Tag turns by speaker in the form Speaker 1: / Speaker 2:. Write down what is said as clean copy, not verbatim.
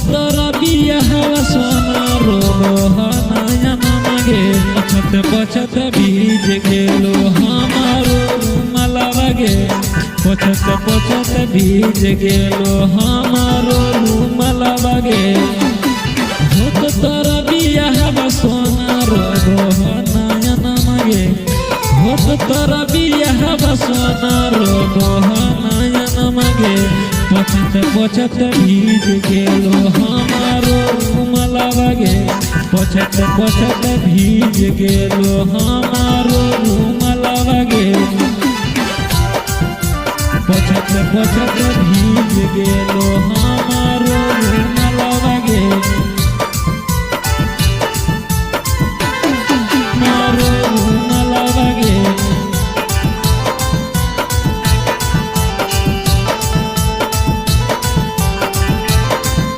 Speaker 1: तोरा बियाह सोना रोहना मागे पछत पछत भीज गेलो हमारो रुमालवा गे पछत पछत भीज गेलो हमारो रुमालवा गे तोरा बियाह सोना रोहना मागे तोरा बियाह सोना रोहना मागे पछत पछत भीज गेलो हमारो रुमालवा गे पछत पछत भीज गेलो हमारो रुमालवा गे पछत पछत भीज गेलो।